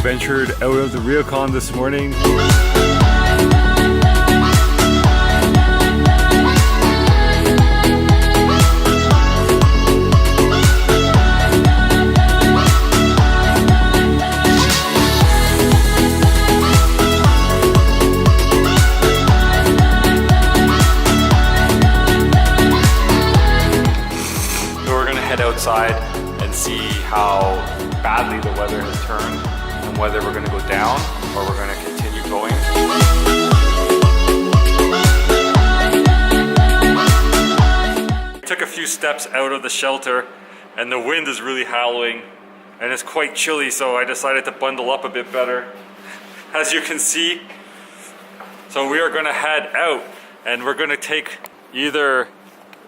ventured out of the ryokan this morning. So we're gonna head outside and see how badly the weather has turned and whether we're gonna go down or we're gonna continue going. Took a few steps out of the shelter and the wind is really howling and it's quite chilly, so I decided to bundle up a bit better, as you can see. So we are gonna head out and we're gonna take either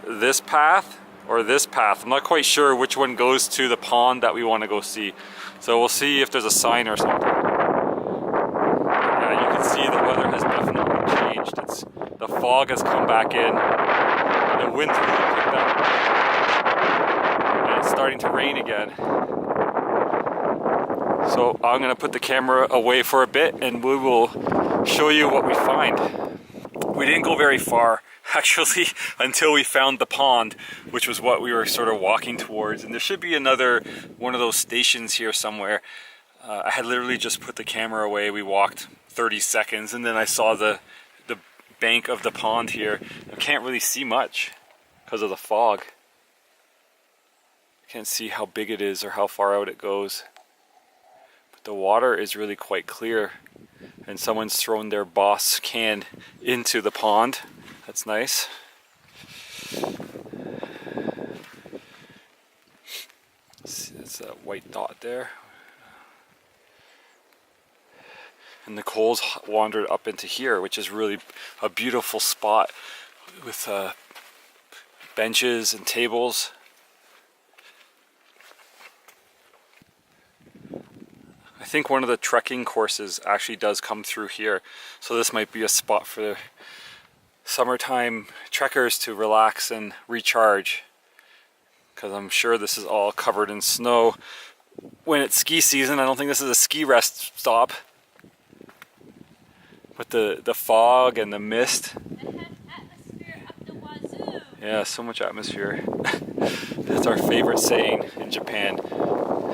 this path or this path. I'm not quite sure which one goes to the pond that we want to go see. So we'll see if there's a sign or something. Yeah, you can see the weather has definitely changed. The fog has come back in and the wind's really picked up. And it's starting to rain again. So I'm gonna put the camera away for a bit and we will show you what we find. We didn't go very far, actually, until we found the pond, which was what we were sort of walking towards. And there should be another one of those stations here somewhere. I had literally just put the camera away. We walked 30 seconds and then I saw the bank of the pond here. I can't really see much because of the fog. Can't see how big it is or how far out it goes. But the water is really quite clear. And someone's thrown their Boss can into the pond. That's nice. See, that's a white dot there. And Nicole's wandered up into here, which is really a beautiful spot with benches and tables. I think one of the trekking courses actually does come through here, so this might be a spot for the summertime trekkers to relax and recharge, because I'm sure this is all covered in snow when it's ski season. I don't think this is a ski rest stop with the fog and the mist. It has atmosphere up the wazoo. Yeah, so much atmosphere. That's our favorite saying in Japan.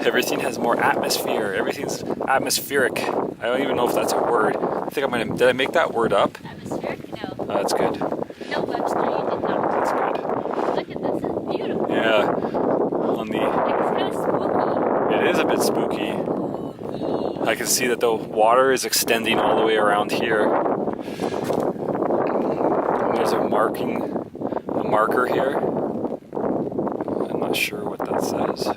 Everything has more atmosphere. Everything's atmospheric. I don't even know if that's a word. I think I might have, did I make that word up? Atmospheric? No. Oh, that's good. No, Webster, you did not. That's good. Look at this, it's beautiful. Yeah. On the... It's kind of spooky. It is a bit spooky. I can see that the water is extending all the way around here. And there's a marker here. I'm not sure what that says.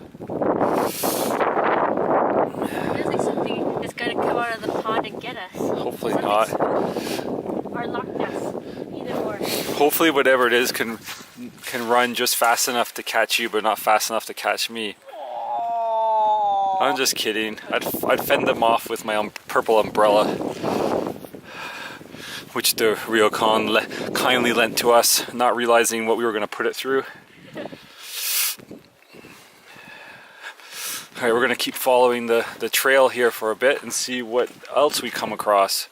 It feels like something is going to come out of the pond and get us. Hopefully Something not. Or Loch Ness. Either or. Hopefully whatever it is can run just fast enough to catch you, but not fast enough to catch me. I'm just kidding. I'd fend them off with my purple umbrella, which the ryokan kindly lent to us, not realizing what we were going to put it through. Alright, we're going to keep following the trail here for a bit and see what else we come across.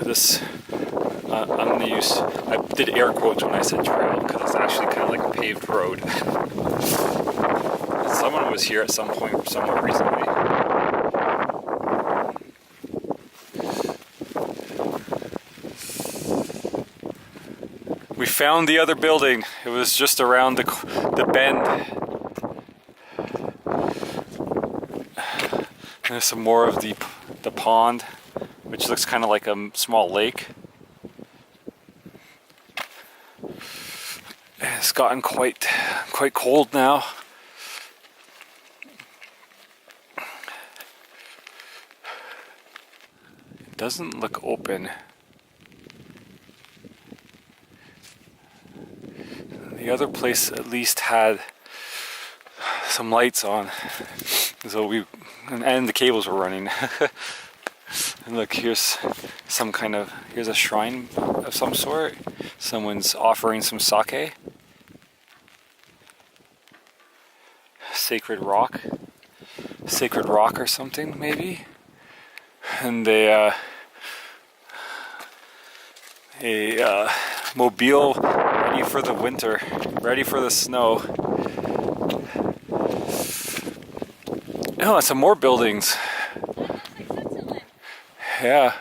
This, I'm going to use, I did air quotes when I said trail because it's actually kind of like a paved road. Someone was here at some point somewhere recently. We found the other building. It was just around the bend. There's some more of the pond, which looks kind of like a small lake. It's gotten quite cold now. It doesn't look open. The other place at least had some lights on, so and the cables were running. And look, here's here's a shrine of some sort. Someone's offering some sake. sacred rock or something maybe. And a mobile ready for the winter, ready for the snow. Oh, some more buildings. Yeah,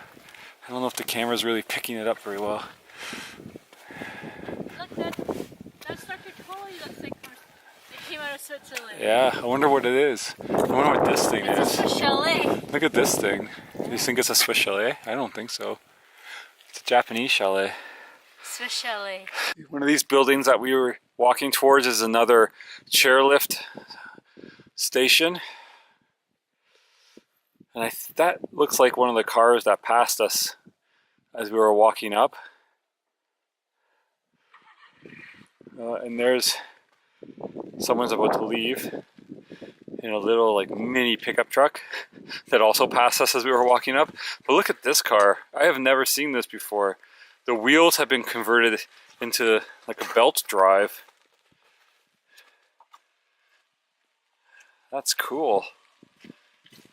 I don't know if the camera's really picking it up very well. Look, that structure totally looks like it came out of Switzerland. Yeah, I wonder what it is. I wonder what this thing is. It's a Swiss chalet. Look at this thing. Do you think it's a Swiss chalet? I don't think so. It's a Japanese chalet. Swiss chalet. One of these buildings that we were walking towards is another chairlift station. And that looks like one of the cars that passed us as we were walking up. And there's someone's about to leave in a little like mini pickup truck that also passed us as we were walking up. But look at this car. I have never seen this before. The wheels have been converted into like a belt drive. That's cool.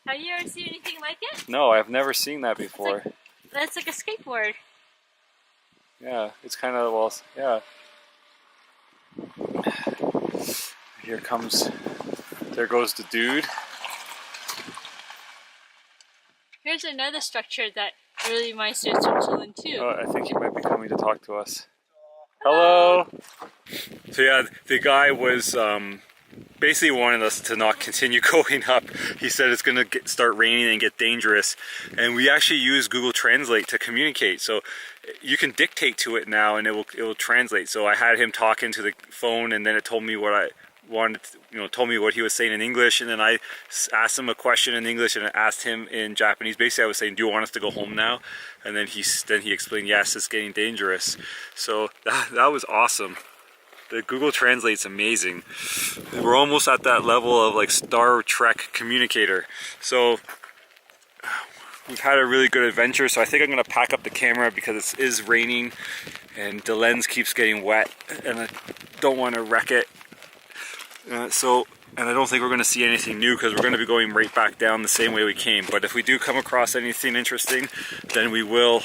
Have you ever seen anything like it? No, I've never seen that before. That's like a skateboard. Yeah, it's kind of, well, yeah. There goes the dude. Here's another structure that really reminds me of Switzerland too. Oh, I think he might be coming to talk to us. Hello! So yeah, the guy was basically wanted us to not continue going up. He said it's gonna start raining and get dangerous. And we actually use Google Translate to communicate. So you can dictate to it now and it will translate. So I had him talk into the phone and then it told me what I wanted, told me what he was saying in English, and then I asked him a question in English and I asked him in Japanese. Basically I was saying, do you want us to go home now? And then he explained, yes, it's getting dangerous. So that was awesome. The Google Translate's amazing. We're almost at that level of like Star Trek communicator. So we've had a really good adventure. So I think I'm gonna pack up the camera because it is raining and the lens keeps getting wet and I don't want to wreck it. And I don't think we're going to see anything new because we're going to be going right back down the same way we came. But if we do come across anything interesting, then we will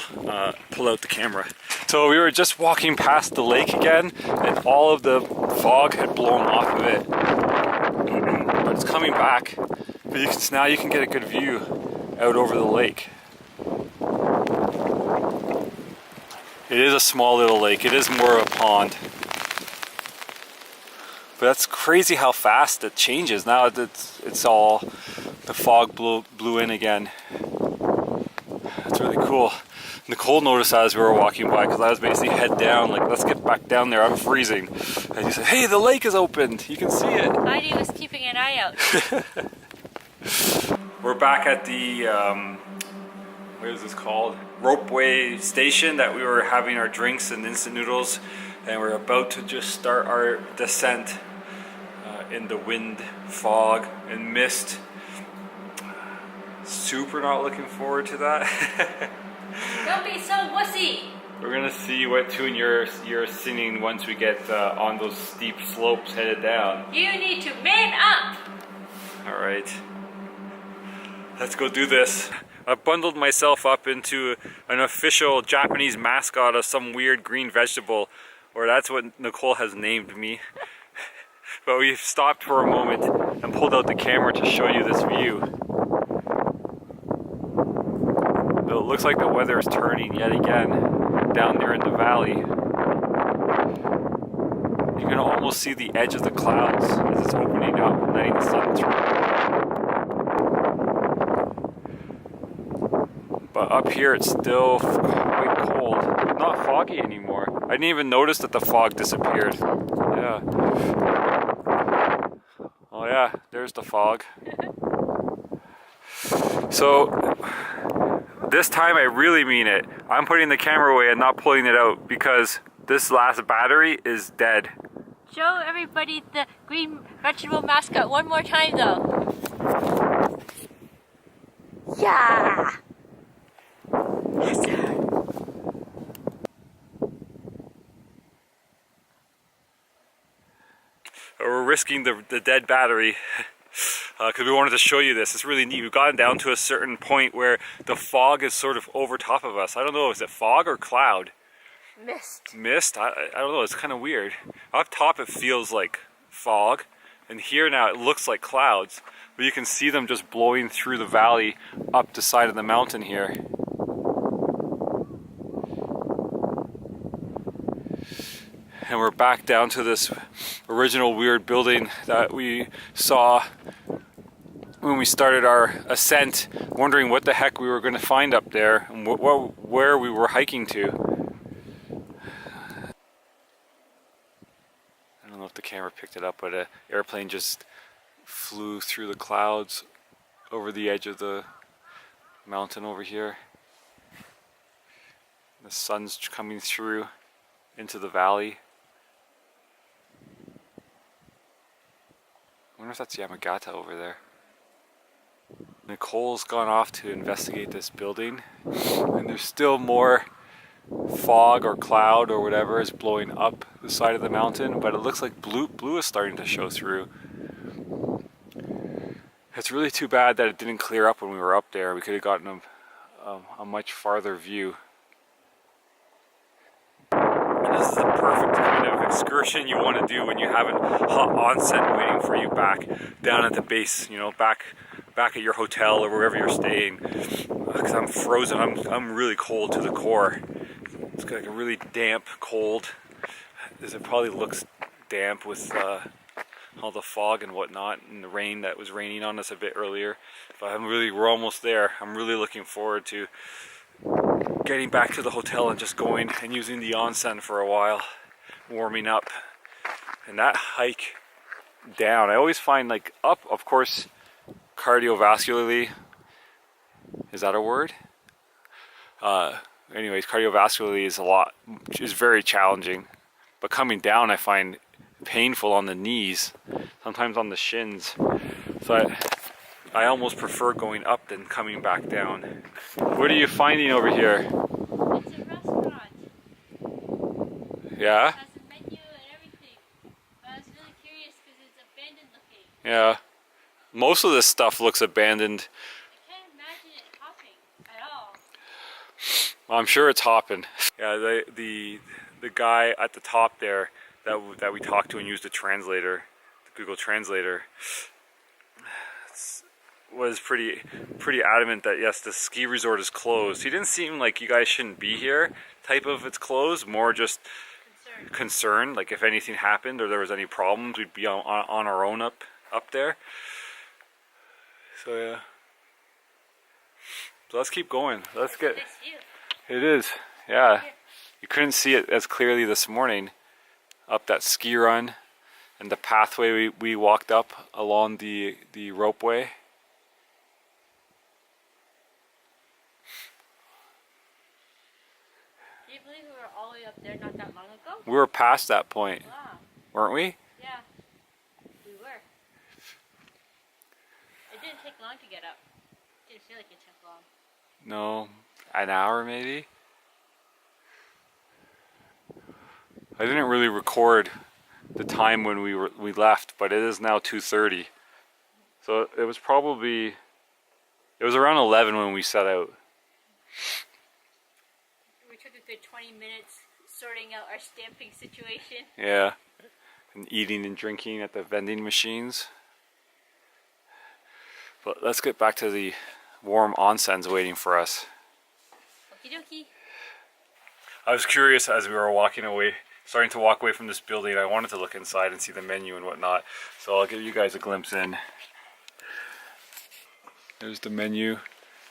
pull out the camera. So we were just walking past the lake again, and all of the fog had blown off of it. But it's coming back. But now you can get a good view out over the lake. It is a small little lake. It is more of a pond. But that's crazy how fast it changes. Now it's all, the fog blew in again. That's really cool. Nicole noticed that as we were walking by because I was basically head down, like let's get back down there, I'm freezing. And he said, hey, the lake is opened, you can see it. Heidi was keeping an eye out. We're back at the, what is this called? Ropeway station that we were having our drinks and instant noodles. And we're about to just start our descent in the wind, fog, and mist. Super not looking forward to that. Don't be so wussy. We're gonna see what tune you're singing once we get on those steep slopes headed down. You need to man up. All right, let's go do this. I've bundled myself up into an official Japanese mascot of some weird green vegetable. Or that's what Nicole has named me. But we've stopped for a moment and pulled out the camera to show you this view. But it looks like the weather is turning yet again down there in the valley. You can almost see the edge of the clouds as it's opening up and letting the sun through. But up here it's still quite cold. It's not foggy anymore. I didn't even notice that the fog disappeared. Yeah. Oh yeah, there's the fog. So this time I really mean it. I'm putting the camera away and not pulling it out because this last battery is dead. Show everybody the green vegetable mascot one more time though. Yeah! Yes, sir. We're risking the dead battery because we wanted to show you this. It's really neat. We've gotten down to a certain point where the fog is sort of over top of us. I don't know, is it fog or cloud? Mist. Mist? I don't know, it's kind of weird. Up top it feels like fog, and here now it looks like clouds, but you can see them just blowing through the valley up the side of the mountain here. And we're back down to this original weird building that we saw when we started our ascent, wondering what the heck we were going to find up there and where we were hiking to. I don't know if the camera picked it up, but an airplane just flew through the clouds over the edge of the mountain over here. The sun's coming through into the valley. I wonder if that's Yamagata over there. Nicole's gone off to investigate this building, and there's still more fog or cloud or whatever is blowing up the side of the mountain, but it looks like blue is starting to show through. It's really too bad that it didn't clear up when we were up there. We could have gotten a much farther view. This is the perfect kind of excursion you want to do when you have a hot onsen waiting for you back down at the base, you know, back at your hotel or wherever you're staying. Because I'm frozen, I'm really cold to the core. It's like a really damp cold. It probably looks damp with all the fog and whatnot, and the rain that was raining on us a bit earlier. But we're almost there. I'm really looking forward to getting back to the hotel and just going and using the onsen for a while, warming up. And that hike down, I always find, like, up, of course, cardiovascularly, is that a word? Anyways, cardiovascularly is very challenging, but coming down I find painful on the knees, sometimes on the shins. So I almost prefer going up than coming back down. What are you finding over here? It's a restaurant. Yeah? It has a menu and everything. But I was really curious because it's abandoned looking. Yeah. Most of this stuff looks abandoned. I can't imagine it hopping at all. I'm sure it's hopping. Yeah, the guy at the top there that we talked to and used the translator, the Google Translator, was pretty adamant that yes, the ski resort is closed. He didn't seem like you guys shouldn't be here type of it's closed, more just concerned, like if anything happened or there was any problems, we'd be on our own up there. So yeah. So let's keep going. Let's get. It is, yeah. You couldn't see it as clearly this morning up that ski run and the pathway we walked up along the ropeway. Do you believe we were all the way up there not that long ago? We were past that point, Wow. weren't we? Yeah, we were. It didn't take long to get up. It didn't feel like it took long. No, an hour maybe? I didn't really record the time when we left, but it is now 2:30. So it was around 11 when we set out. We took a good 20 minutes sorting out our stamping situation. Yeah, and eating and drinking at the vending machines. But let's get back to the warm onsens waiting for us. Okie dokie. I was curious as we were starting to walk away from this building. I wanted to look inside and see the menu and whatnot. So I'll give you guys a glimpse in. There's the menu.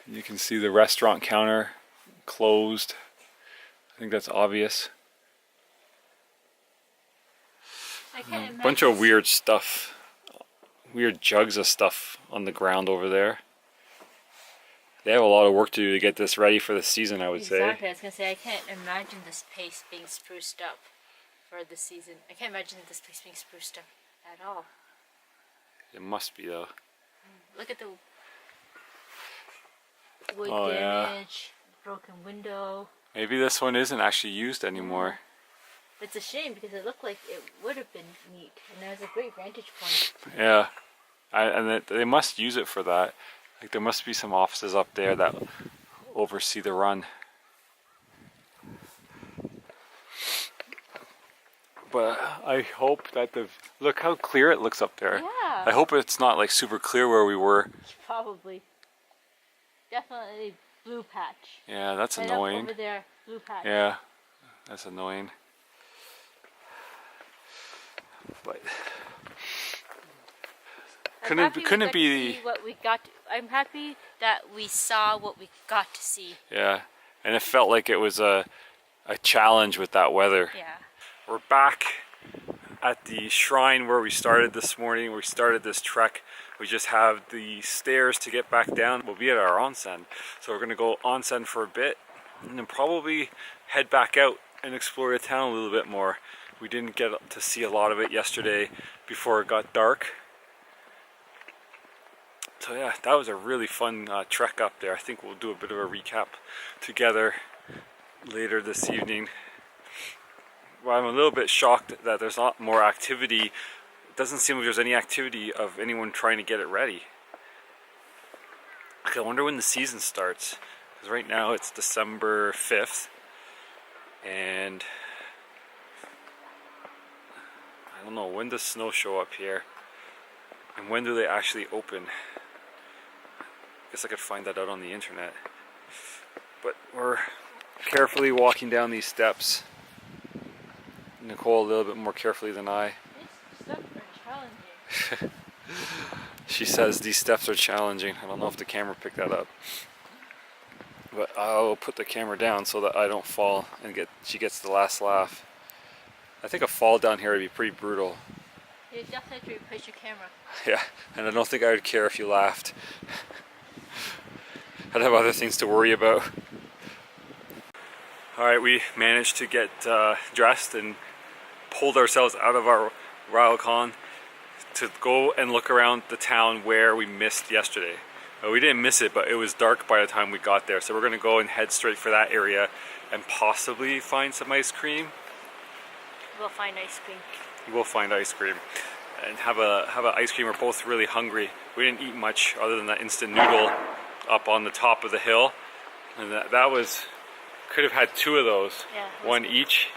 You can see the restaurant counter closed. I think that's obvious. I can't imagine. Bunch of weird stuff. Weird jugs of stuff on the ground over there. They have a lot of work to do to get this ready for the season, I would say. Exactly. I was going to say, I can't imagine this place being spruced up for the season. I can't imagine this place being spruced up at all. It must be, though. Look at the wood Oh, damage, broken window. Maybe this one isn't actually used anymore. It's a shame because it looked like it would have been neat, and there's a great vantage point. Yeah, they must use it for that. Like there must be some offices up there that oversee the run. But I hope that look how clear it looks up there. Yeah. I hope it's not like super clear where we were. Probably. Definitely blue patch. Yeah, that's right annoying. Up over there, blue patch. Yeah, that's annoying. But couldn't be what we got. I'm happy that we saw what we got to see. Yeah, and it felt like it was a challenge with that weather. Yeah. We're back at the shrine where we started this morning. We started this trek. We just have the stairs to get back down. We'll be at our onsen. So we're gonna go onsen for a bit and then probably head back out and explore the town a little bit more. We didn't get to see a lot of it yesterday before it got dark. So yeah, that was a really fun trek up there. I think we'll do a bit of a recap together later this evening. Well, I'm a little bit shocked that there's not more activity. It doesn't seem like there's any activity of anyone trying to get it ready. I wonder when the season starts. Because right now it's December 5th. And I don't know, when does snow show up here? And when do they actually open? I guess I could find that out on the internet. But we're carefully walking down these steps. Nicole a little bit more carefully than I. These steps are challenging. She says these steps are challenging. I don't know if the camera picked that up. But I'll put the camera down so that I don't fall and she gets the last laugh. I think a fall down here would be pretty brutal. You definitely have to replace your camera. Yeah, and I don't think I would care if you laughed. I'd have other things to worry about. Alright, we managed to get dressed and pulled ourselves out of our ryokan to go and look around the town where we missed yesterday. We didn't miss it, but it was dark by the time we got there. So we're going to go and head straight for that area and possibly find some ice cream. We'll find ice cream. We'll find ice cream and have an ice cream. We're both really hungry. We didn't eat much other than that instant noodle up on the top of the hill. And that was, could have had two of those, yeah, one each.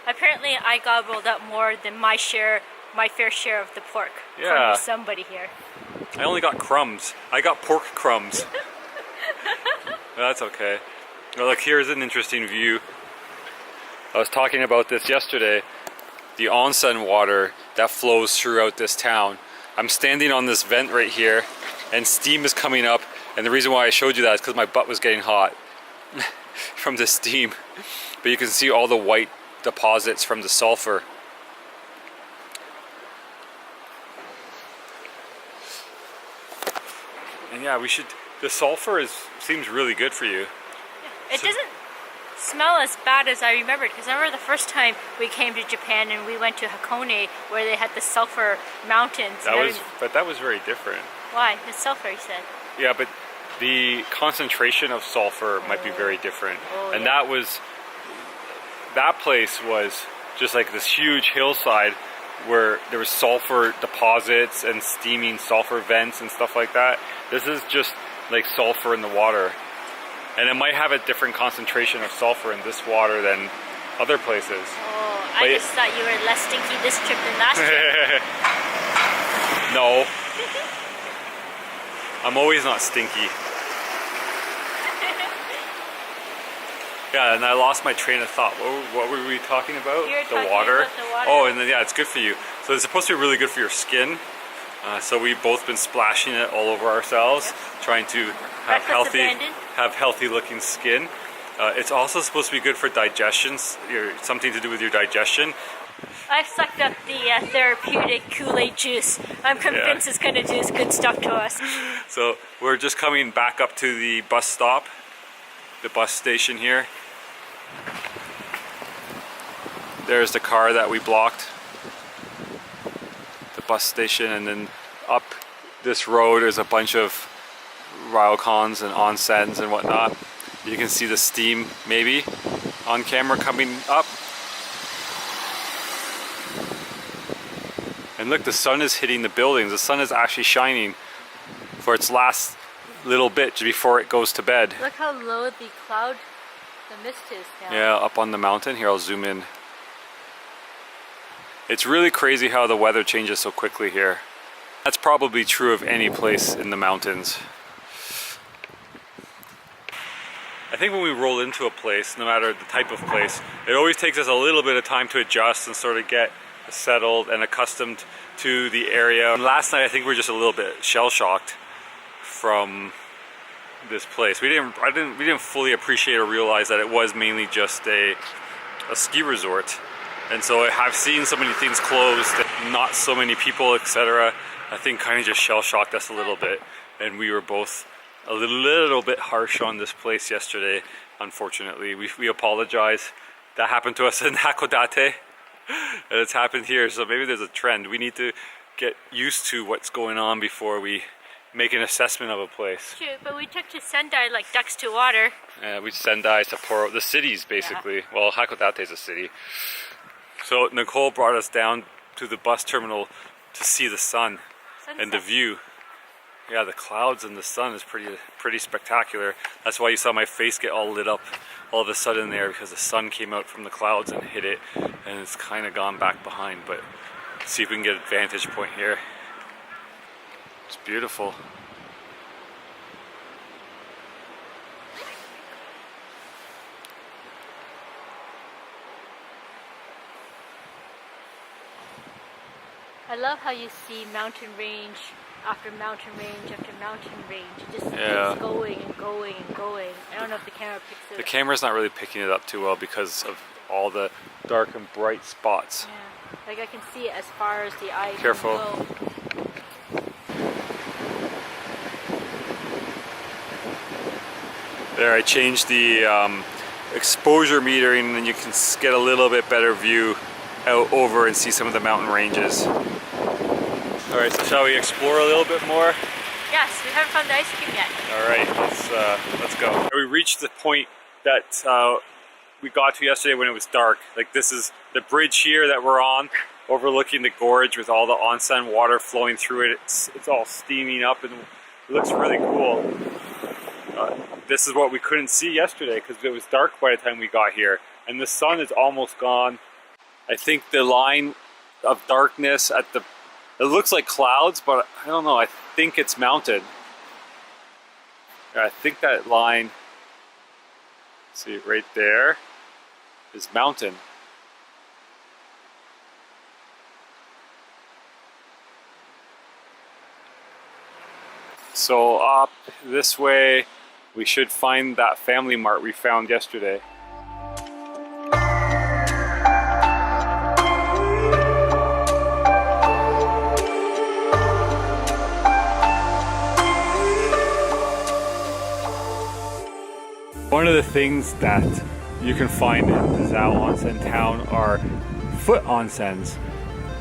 Apparently I gobbled up more than my fair share of the pork. Yeah. From somebody here. I only got crumbs. I got pork crumbs. That's okay. Well, look, here's an interesting view. I was talking about this yesterday. The onsen water that flows throughout this town. I'm standing on this vent right here and steam is coming up, and the reason why I showed you that is because my butt was getting hot from the steam. But you can see all the white deposits from the sulfur. And yeah, the sulfur seems really good for you. Yeah. It doesn't smell as bad as I remembered, because I remember the first time we came to Japan and we went to Hakone where they had the sulfur mountains. But that was very different. Why? It's sulfur, you said. Yeah, but the concentration of sulfur might be very different. Oh, and yeah. that place was just like this huge hillside where there was sulfur deposits and steaming sulfur vents and stuff like that. This is just like sulfur in the water. And it might have a different concentration of sulfur in this water than other places. Oh, I just thought you were less stinky this trip than last trip. No. I'm always not stinky. Yeah, and I lost my train of thought. What were we talking about? You were the talking water. about the water. Oh, and then yeah, it's good for you. So it's supposed to be really good for your skin. So we've both been splashing it all over ourselves, trying to have healthy looking skin. It's also supposed to be good for digestion, something to do with your digestion. I sucked up the therapeutic Kool-Aid juice. I'm convinced it's going to do good stuff to us. So we're just coming back up to the bus stop, the bus station here. There's the car that we blocked, the bus station, and then up this road there's a bunch of ryokans and onsens and whatnot. You can see the steam maybe on camera coming up. And look, the sun is hitting the buildings. The sun is actually shining for its last little bit before it goes to bed. Look how low the mist is now. Yeah, up on the mountain. Here, I'll zoom in. It's really crazy how the weather changes so quickly here. That's probably true of any place in the mountains. I think when we roll into a place, no matter the type of place, it always takes us a little bit of time to adjust and sort of get settled and accustomed to the area. And last night I think we were just a little bit shell-shocked from this place. We didn't fully appreciate or realize that it was mainly just a ski resort. And so I have seen so many things closed, not so many people, etc. I think kind of just shell-shocked us a little bit, and we were both a little bit harsh on this place yesterday. Unfortunately, we apologize. That happened to us in Hakodate, and it's happened here. So maybe there's a trend. We need to get used to what's going on before we make an assessment of a place. True, but we took to Sendai like ducks to water. We Sendai, Sapporo, the cities basically. Yeah. Well, Hakodate is a city. So Nicole brought us down to the bus terminal to see the sun. Sunset. And the view. Yeah, the clouds and the sun is pretty spectacular. That's why you saw my face get all lit up all of a sudden there, because the sun came out from the clouds and hit it, and it's kind of gone back behind. But let's see if we can get a vantage point here. It's beautiful. I love how you see mountain range after mountain range after mountain range. It just keeps going and going and going. I don't know if the camera picks it up. The camera's not really picking it up too well because of all the dark and bright spots. Yeah, like I can see it as far as the eye Careful. can go. There, I changed the exposure metering, and you can get a little bit better view out over and see some of the mountain ranges. Alright, so shall we explore a little bit more? Yes, we haven't found the ice cream yet. Alright, let's go. We reached the point that we got to yesterday when it was dark. Like, this is the bridge here that we're on, overlooking the gorge with all the onsen water flowing through it. It's all steaming up and it looks really cool. This is what we couldn't see yesterday because it was dark by the time we got here. And the sun is almost gone. I think the line of darkness at the... It looks like clouds, but I don't know. I think it's mounted. I think that line... See, right there is mountain. So up this way, we should find that Family Mart we found yesterday. One of the things that you can find in the Zao Onsen town are foot onsens.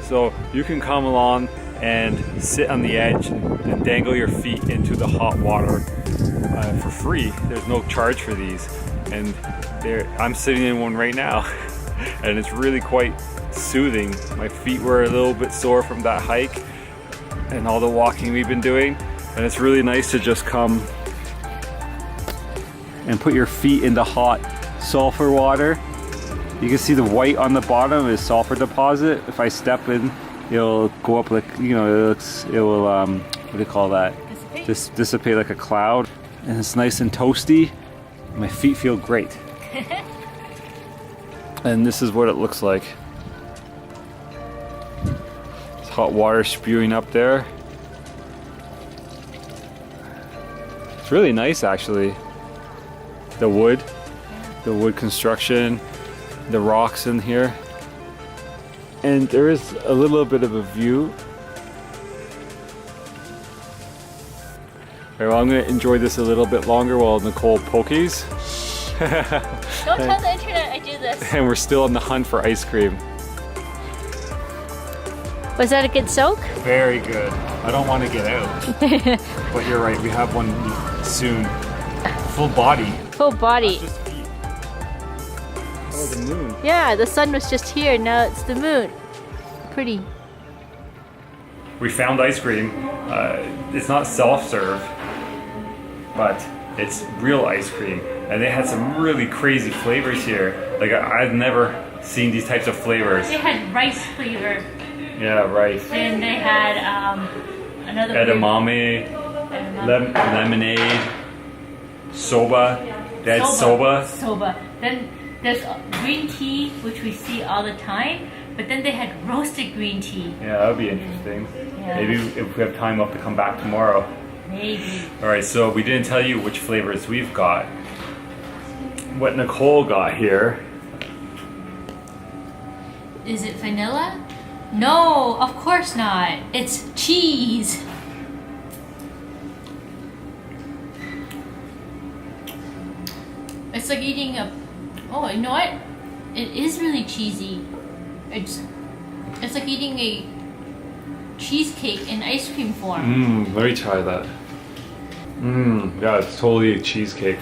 So you can come along and sit on the edge and dangle your feet into the hot water for free. There's no charge for these. And I'm sitting in one right now and it's really quite soothing. My feet were a little bit sore from that hike and all the walking we've been doing. And it's really nice to just come and put your feet in the hot sulfur water. You can see the white on the bottom is sulfur deposit. If I step in, it'll go up like, you know, it will, what do you call that? Dissipate. Just dissipate like a cloud. And it's nice and toasty. My feet feel great. And this is what it looks like. It's hot water spewing up there. It's really nice actually. The wood construction, the rocks in here. And there is a little bit of a view. Alright, well, I'm going to enjoy this a little bit longer while Nicole pokies. Don't tell the internet I do this. And we're still on the hunt for ice cream. Was that a good soak? Very good. I don't want to get out. But you're right, we have one soon. Full body. Full body. That's just feet. Oh, the moon. Yeah, the sun was just here, now it's the moon. Pretty. we found ice cream. It's not self-serve, but it's real ice cream. And they had some really crazy flavors here. Like I've never seen these types of flavors. They had rice flavor. Yeah, rice. And they had another edamame, lemonade, soba. They had soba. Soba. Then there's green tea, which we see all the time. But then they had roasted green tea. Yeah, that would be interesting. Yeah. Maybe if we have time, we'll have to come back tomorrow. Maybe. Alright, so we didn't tell you which flavors we've got. What Nicole got here. Is it vanilla? No, of course not. It's cheese. It's like eating a... Oh, you know what? It is really cheesy. It's like eating a cheesecake in ice cream form. Let me try that. Yeah, it's totally a cheesecake.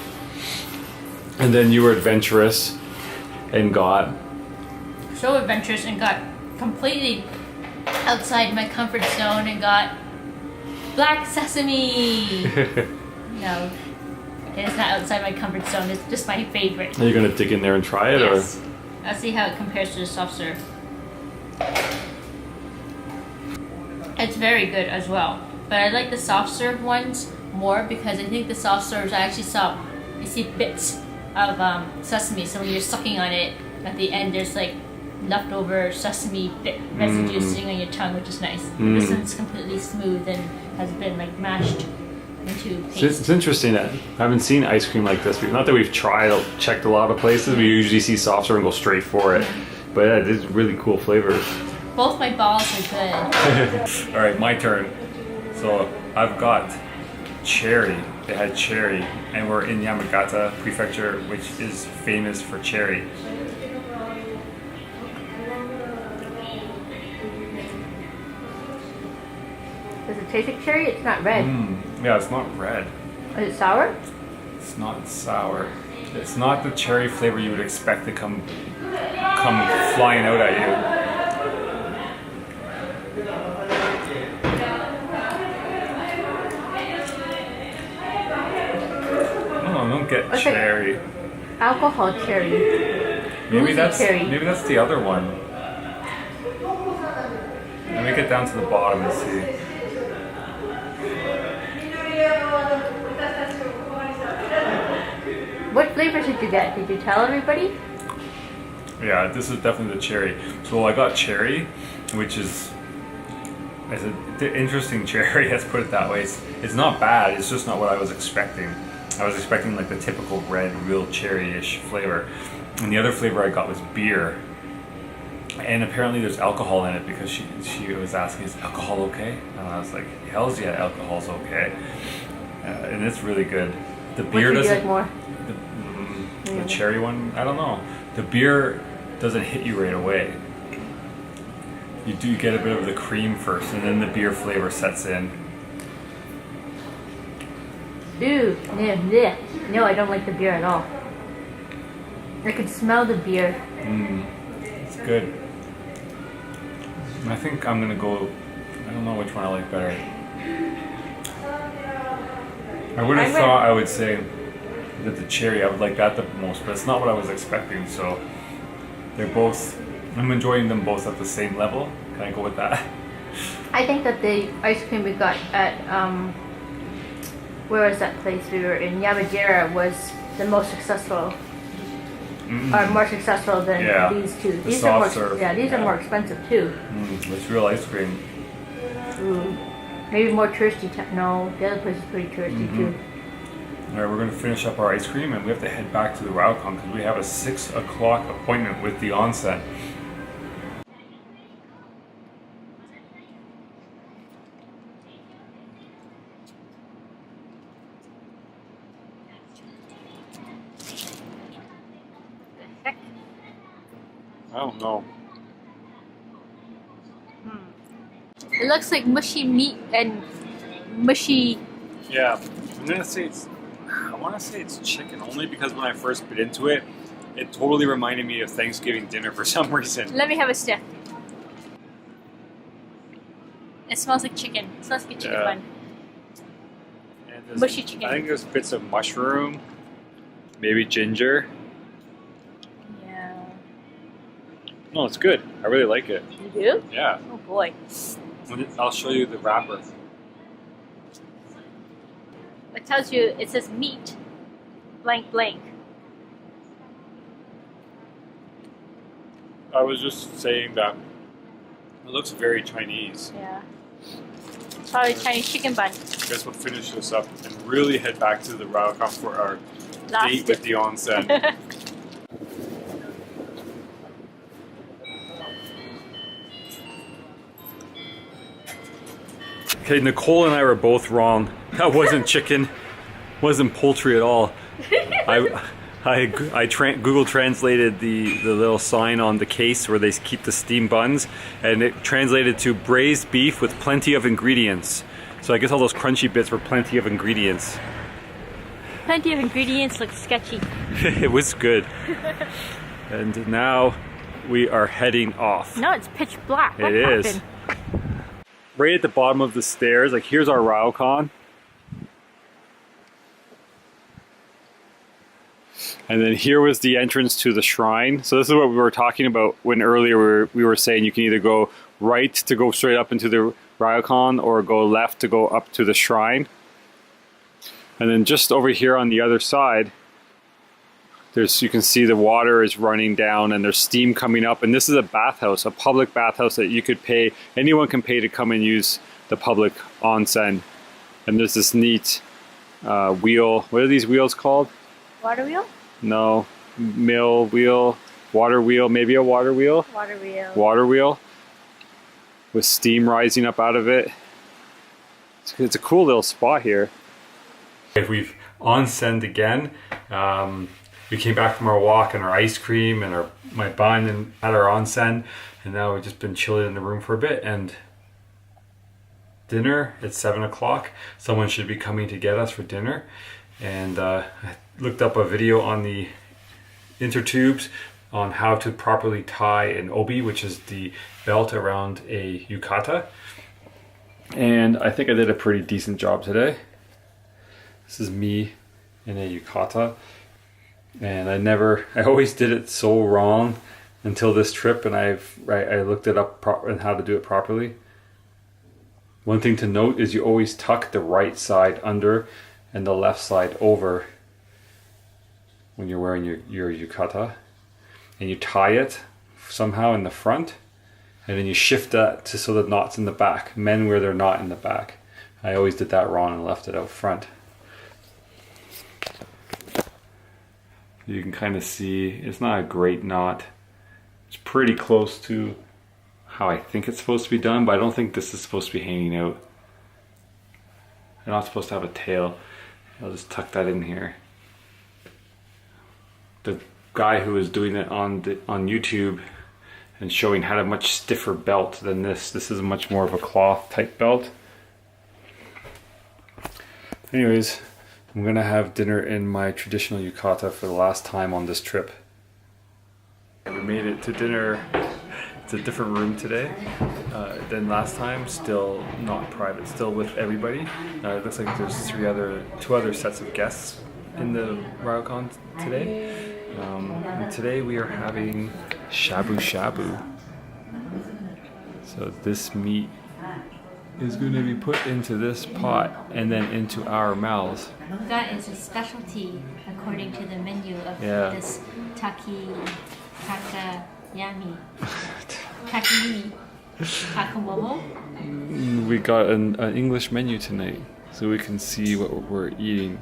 And then you were adventurous and got... So adventurous and got completely outside my comfort zone and got black sesame. No, it's not outside my comfort zone. It's just my favorite. Are you gonna dig in there and try it, yes. Or? I'll see how it compares to the soft serve. It's very good as well, but I like the soft serve ones more because I think the soft serves I actually you see bits of sesame. So when you're sucking on it, at the end there's like leftover sesame residue sitting on your tongue, which is nice. This one's completely smooth and has been like mashed into paste. It's interesting that I haven't seen ice cream like this. Not that we've checked a lot of places. We usually see soft serve and go straight for it. But yeah, this is really cool flavors. Both my balls are good. All right, my turn. So I've got cherry. They had cherry, and we're in Yamagata Prefecture, which is famous for cherry. Does it taste like cherry? It's not red. Yeah, it's not red. Is it sour? It's not sour. It's not the cherry flavor you would expect to come flying out at you. I don't get cherry. Like alcohol cherry. Maybe that's cherry. Maybe that's the other one. Let me get down to the bottom and see. What flavors did you get? Did you tell everybody? Yeah, this is definitely the cherry. So I got cherry, which is an interesting cherry, let's put it that way. It's not bad, it's just not what I was expecting. I was expecting like the typical red, real cherry-ish flavor. And the other flavor I got was beer. And apparently there's alcohol in it because she was asking, is alcohol okay? And I was like, hell's yeah, alcohol's okay. And it's really good. The beer doesn't... Like more? The cherry one, I don't know. The beer doesn't hit you right away. You do get a bit of the cream first, and then the beer flavor sets in. Ooh, no, I don't like the beer at all. I can smell the beer. It's good. I think I'm gonna go. I don't know which one I like better. I would have thought I would say that the cherry, I would like that the most, but it's not what I was expecting. So they're both. I'm enjoying them both at the same level. Can I go with that? I think that the ice cream we got at where was that place we were in, Yamajira, was the most successful. Are more successful than these two. These are more, these are more expensive too. It's real ice cream. Ooh. Maybe more touristy. No, the other place is pretty touristy too. All right, we're going to finish up our ice cream and we have to head back to the ryokan because we have a 6 o'clock appointment with the onsen. I don't know. It looks like mushy meat and mushy. Yeah, I'm gonna say I want to say it's chicken only because when I first bit into it, it totally reminded me of Thanksgiving dinner for some reason. Let me have a sniff. It smells like chicken. It smells like a chicken bun. And Mushy chicken. I think there's bits of mushroom, maybe ginger. Yeah. No, it's good. I really like it. You do? Yeah. Oh boy. I'll show you the wrapper. It tells you, it says meat, blank blank. I was just saying that it looks very Chinese. Yeah. It's probably Chinese chicken bun. I guess we'll finish this up and really head back to the ryokan for our date with the onsen. Okay, Nicole and I were both wrong. That wasn't chicken, wasn't poultry at all. Google translated the little sign on the case where they keep the steamed buns, and it translated to braised beef with plenty of ingredients. So I guess all those crunchy bits were plenty of ingredients. Plenty of ingredients look sketchy. It was good. And now we are heading off. No, it's pitch black. It is. Right at the bottom of the stairs, like here's our ryokan. And then here was the entrance to the shrine. So this is what we were talking about when earlier we were saying you can either go right to go straight up into the ryokan or go left to go up to the shrine. And then just over here on the other side, you can see the water is running down and there's steam coming up. And this is a bathhouse, a public bathhouse that you could pay, anyone can pay to come and use the public onsen. And there's this neat wheel. What are these wheels called? Water wheel? No, mill wheel, water wheel, maybe a water wheel? Water wheel. Water wheel with steam rising up out of it. It's a cool little spot here. We've onsened again. We came back from our walk and our ice cream and my bun and had our onsen, and now we've just been chilling in the room for a bit. And dinner at 7 o'clock. Someone should be coming to get us for dinner. And I looked up a video on the intertubes on how to properly tie an obi, which is the belt around a yukata. And I think I did a pretty decent job today. This is me in a yukata. And I always did it so wrong until this trip, and I looked it up and how to do it properly. One thing to note is you always tuck the right side under and the left side over when you're wearing your yukata, and you tie it somehow in the front, and then you shift that so the knot's in the back. Men wear their knot in the back. I always did that wrong and left it out front. You can kind of see it's not a great knot. It's pretty close to how I think it's supposed to be done, but I don't think this is supposed to be hanging out. They're not supposed to have a tail. I'll just tuck that in here. The guy who was doing it on YouTube and showing had a much stiffer belt than this. This is much more of a cloth type belt. Anyways, I'm gonna have dinner in my traditional yukata for the last time on this trip. We made it to dinner. It's a different room today than last time. Still not private. Still with everybody. It looks like there's two other sets of guests in the ryokan today. And today we are having shabu-shabu. So this meat is going to be put into this pot and then into our mouths. That is a specialty according to the menu of this takayami. Takamomo. We got an English menu tonight, so we can see what we're eating.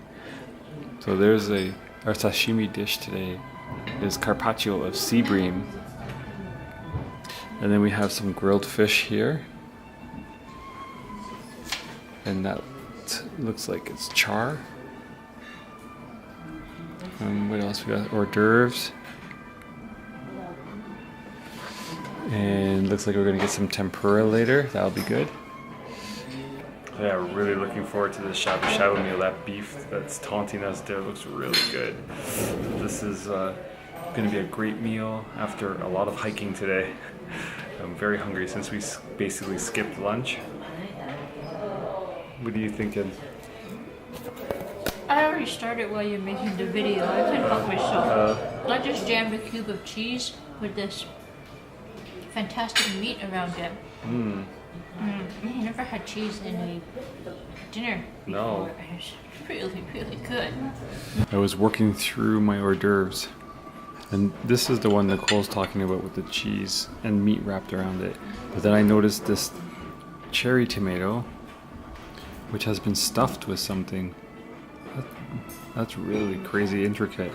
So there's our sashimi dish today is carpaccio of sea bream. And then we have some grilled fish here. And that looks like it's char. And what else we got? Hors d'oeuvres. And looks like we're gonna get some tempura later. That'll be good. Yeah, we're really looking forward to the shabu-shabu meal. That beef that's taunting us there looks really good. This is gonna be a great meal after a lot of hiking today. I'm very hungry since we basically skipped lunch. What are you thinking? I already started while you're making the video. I couldn't help myself. I just jammed a cube of cheese with this fantastic meat around it. I never had cheese in a dinner before. No. It's really, really good. I was working through my hors d'oeuvres, and this is the one Nicole's talking about with the cheese and meat wrapped around it. But then I noticed this cherry tomato, which has been stuffed with something. That's really crazy intricate.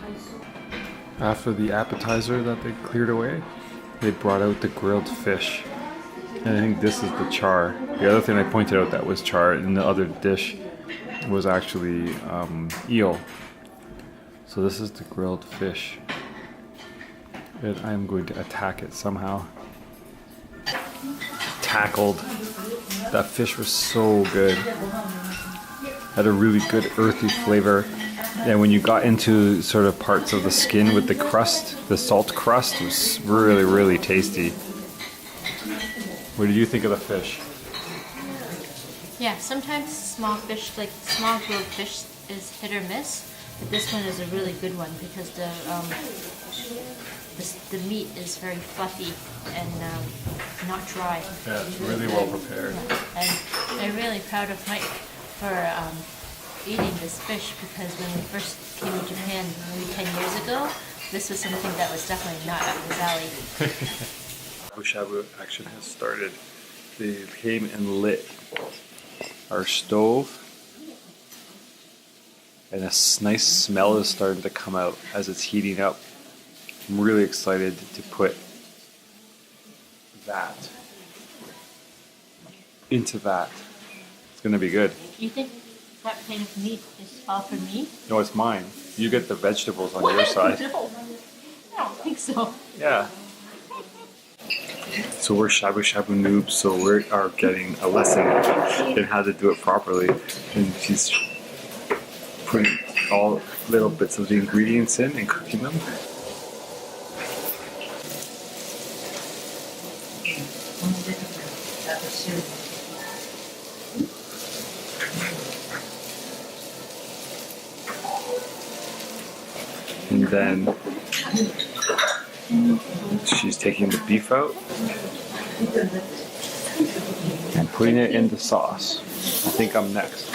After the appetizer that they cleared away, they brought out the grilled fish. And I think this is the char. The other thing I pointed out that was char in the other dish was actually eel. So this is the grilled fish. And I'm going to attack it somehow. Tackled. That fish was so good. Had a really good earthy flavor. And when you got into sort of parts of the skin with the crust, the salt crust was really, really tasty. What did you think of the fish? Yeah, sometimes small fish, like small grilled fish, is hit or miss. But this one is a really good one because the meat is very fluffy and not dry. Yeah, it's really well prepared. Yeah. And I'm really proud of Mike for eating this fish because when we first came to Japan maybe 10 years ago, this was something that was definitely not up his alley. Shabu-shabu action has started. They came and lit our stove, and a nice smell is starting to come out as it's heating up. I'm really excited to put that into that. It's gonna be good. You think that kind of meat is all for me? No, it's mine. You get the vegetables on your side. No, I don't think so. Yeah. So we're shabu-shabu noobs, so we are getting a lesson in how to do it properly. And she's putting all little bits of the ingredients in and cooking them. And then she's taking the beef out and putting it in the sauce. I think I'm next.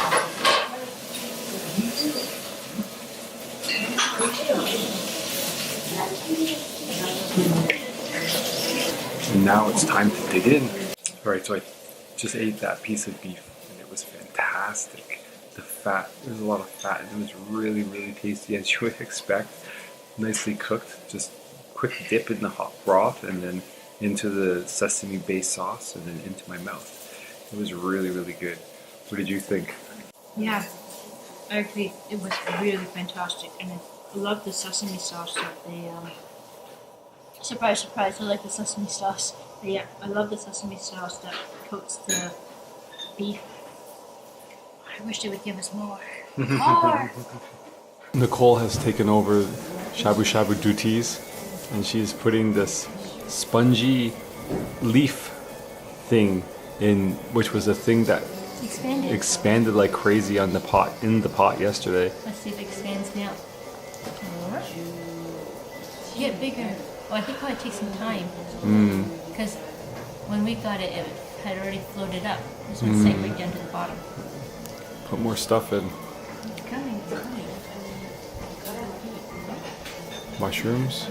And now it's time to dig in. Alright, so I just ate that piece of beef and it was fantastic. The fat, there's a lot of fat and it was really, really tasty as you would expect. Nicely cooked, just quick dip in the hot broth and then into the sesame based sauce and then into my mouth. It was really, really good. What did you think? Yeah, I agree. It was really fantastic, and I love the sesame sauce that they. Surprise, surprise! I like the sesame sauce. But yeah, I love the sesame sauce that coats the beef. I wish they would give us more. More. Nicole has taken over shabu-shabu duties, and she's putting this spongy leaf thing in, which was a thing that expanded like crazy on the pot, in the pot yesterday. Let's see if it expands now. Get bigger. Oh, I think it probably takes some time. Because when we got it, it had already floated up. This one's sank right down to the bottom. Put more stuff in. It's coming, it's coming. Mushrooms?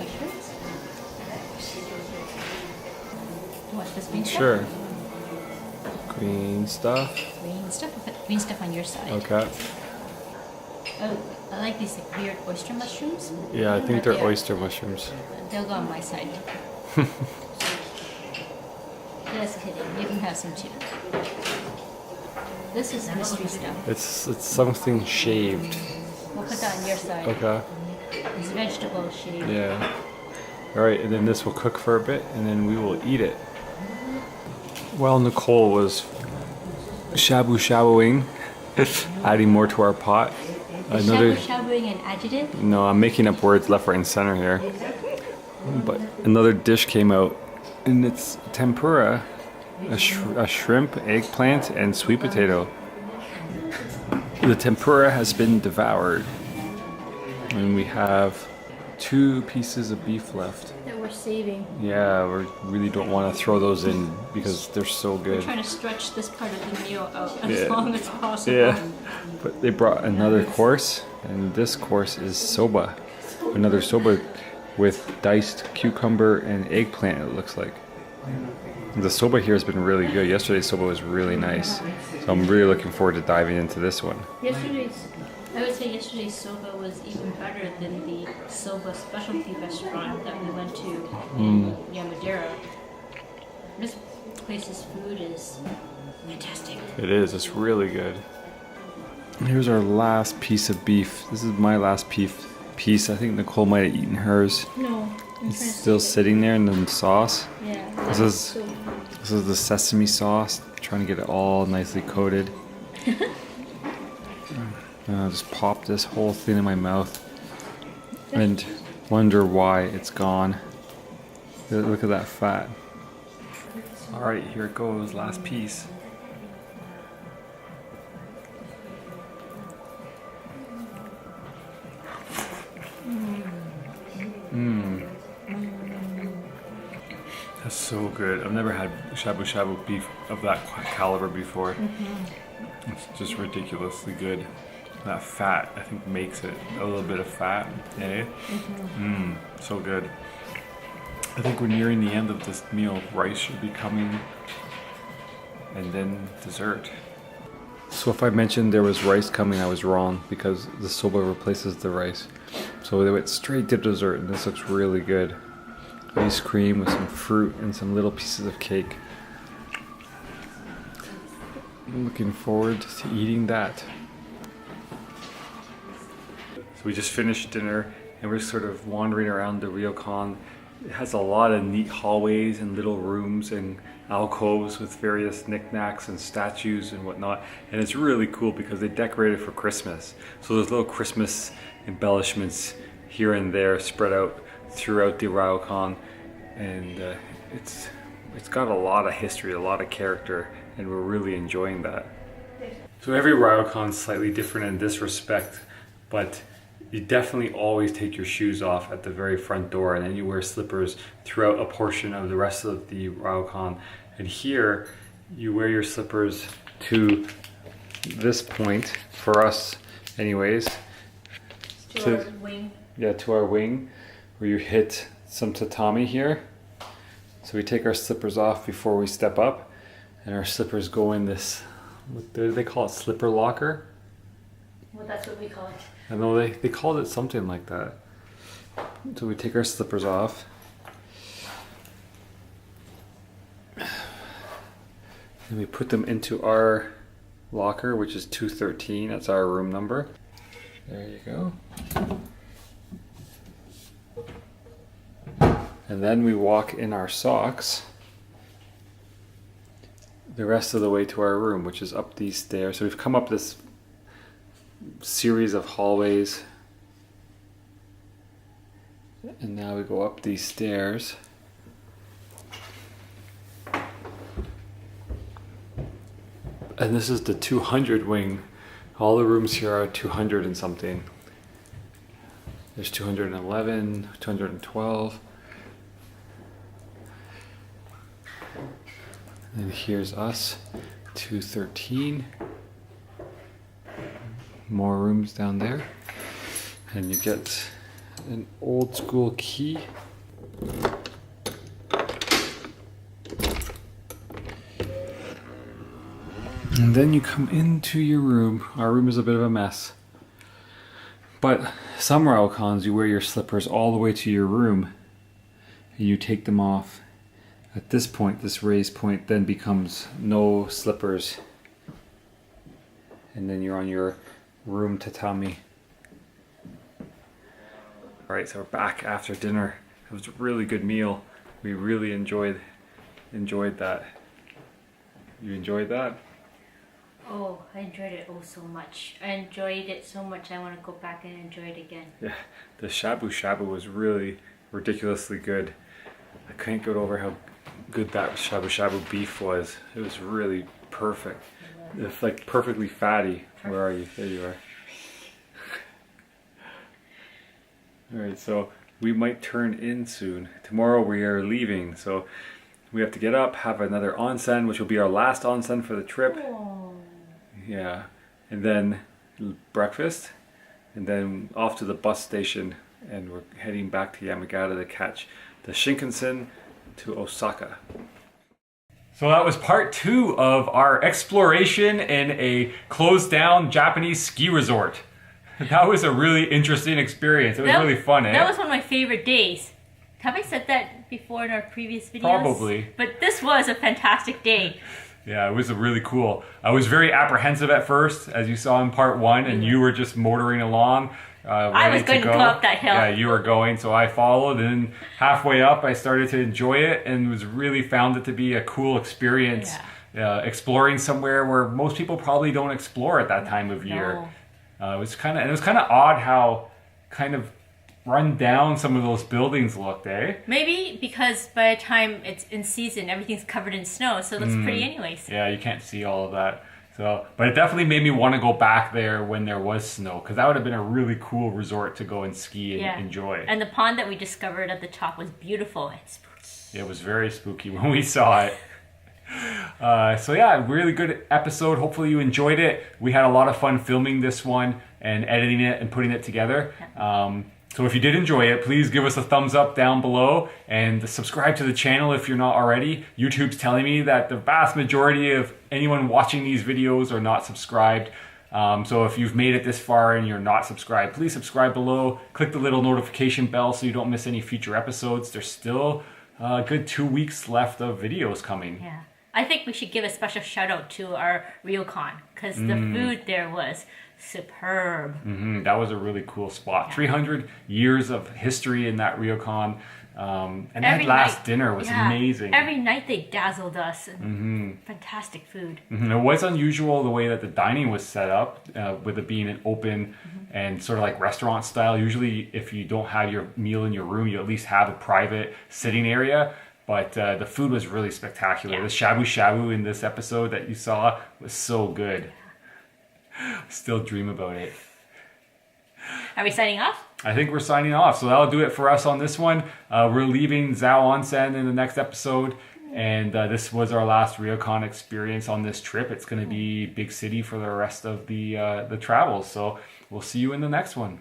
What, this green stuff? Sure. Green stuff. Green stuff? I'll put green stuff on your side. Okay. Oh, I like these like, weird oyster mushrooms. Yeah, I think they're Right there. oyster mushrooms. They'll go on my side. Just kidding. You can have some too. This is mystery stuff. It's something shaved. We'll put that on your side. Okay. It's vegetable shaved. Yeah. Alright, and then this will cook for a bit and then we will eat it. While Nicole was shabu-shabuing, adding more to our pot. Shabu-shabuing an adjective? No, I'm making up words left, right, and center here. But another dish came out, and it's tempura, a shrimp, eggplant, and sweet potato. The tempura has been devoured. And we have 2 pieces of beef left. That we're saving. Yeah, we really don't want to throw those in because they're so good. We're trying to stretch this part of the meal out as long as possible. Yeah, but they brought another course, and this course is soba. Another soba with diced cucumber and eggplant, it looks like. The soba here has been really good. Yesterday's soba was really nice. So I'm really looking forward to diving into this one. I would say yesterday's soba was even better than the soba specialty restaurant that we went to in Yamadera. This place's food is fantastic. It is, it's really good. Here's our last piece of beef. This is my last piece. I think Nicole might have eaten hers. No, It's still sitting there in the sauce. Yeah. This is the sesame sauce. Trying to get it all nicely coated. I'll just pop this whole thing in my mouth and wonder why it's gone. Look at that fat. Alright, here it goes, last piece. That's so good. I've never had shabu-shabu beef of that caliber before. It's just ridiculously good. That fat, I think, makes it a little bit of fat, eh? So good. I think we're nearing the end of this meal. Rice should be coming, and then dessert. So if I mentioned there was rice coming, I was wrong, because the soba replaces the rice. So they went straight to dessert, and this looks really good. Ice cream with some fruit and some little pieces of cake. I'm looking forward to eating that. So we just finished dinner and we're sort of wandering around the ryokan. It has a lot of neat hallways and little rooms and alcoves with various knickknacks and statues and whatnot. And it's really cool because they decorated for Christmas. So there's little Christmas embellishments here and there spread out throughout the ryokan. And it's got a lot of history, a lot of character, and we're really enjoying that. So every ryokan is slightly different in this respect, but you definitely always take your shoes off at the very front door, and then you wear slippers throughout a portion of the rest of the ryokan. And here, you wear your slippers to this point, for us anyways. To our wing. Yeah, to our wing, where you hit some tatami here. So we take our slippers off before we step up, and our slippers go in this, what do they call it, slipper locker? Well, that's what we call it. I know they called it something like that. So we take our slippers off. And we put them into our locker, which is 213. That's our room number. There you go. And then we walk in our socks the rest of the way to our room, which is up these stairs. So we've come up this series of hallways, and now we go up these stairs. And this is the 200 wing. All the rooms here are 200 and something. There's 211, 212. And here's us, 213. More rooms down there. And you get an old school key. And then you come into your room. Our room is a bit of a mess. But some ryokans, you wear your slippers all the way to your room and you take them off. At this point, this raised point then becomes no slippers. And then you're on your room tatami. Alright, so we're back after dinner. It was a really good meal. We really enjoyed that. You enjoyed that? Oh, I enjoyed it so much. I enjoyed it so much I want to go back and enjoy it again. Yeah, the shabu-shabu was really ridiculously good. I couldn't get over how good that shabu-shabu beef was. It was really perfect. It's like perfectly fatty. Where are you? There you are. Alright, so we might turn in soon. Tomorrow we are leaving, so we have to get up, have another onsen, which will be our last onsen for the trip. Oh. Yeah, and then breakfast, and then off to the bus station, and we're heading back to Yamagata to catch the Shinkansen to Osaka. So that was part 2 of our exploration in a closed down Japanese ski resort. That was a really interesting experience. It was really fun, eh? That was one of my favorite days. Have I said that before in our previous videos? Probably. But this was a fantastic day. Yeah, it was really cool. I was very apprehensive at first, as you saw in part 1, and you were just motoring along. I was going to go up that hill. Yeah, you were going, so I followed, and halfway up I started to enjoy it and found it to be a cool experience. Yeah. Exploring somewhere where most people probably don't explore at that time of year. No. It was kind of odd how kind of run down some of those buildings looked, eh? Maybe because by the time it's in season, everything's covered in snow, so it looks pretty anyways. Yeah, you can't see all of that. So, but it definitely made me want to go back there when there was snow, because that would have been a really cool resort to go and ski and enjoy. And the pond that we discovered at the top was beautiful and spooky. It was very spooky when we saw it. So yeah, really good episode. Hopefully you enjoyed it. We had a lot of fun filming this one and editing it and putting it together. So if you did enjoy it, please give us a thumbs up down below and subscribe to the channel if you're not already. YouTube's telling me that the vast majority of anyone watching these videos are not subscribed. So if you've made it this far and you're not subscribed, please subscribe below. Click the little notification bell so you don't miss any future episodes. There's still a good 2 weeks left of videos coming. Yeah. I think we should give a special shout out to our ryokan because the food there was superb. That was a really cool spot. 300 years of history in that ryokan. And that last dinner was amazing. Every night they dazzled us. And fantastic food. It was unusual the way that the dining was set up, with it being an open and sort of like restaurant style. Usually if you don't have your meal in your room, you at least have a private sitting area. But the food was really spectacular. The shabu-shabu in this episode that you saw was so good. Still dream about it. Are we signing off? I think we're signing off. So that'll do it for us on this one. We're leaving Zao Onsen in the next episode. And this was our last ryokan experience on this trip. It's going to be big city for the rest of the travels. So we'll see you in the next one.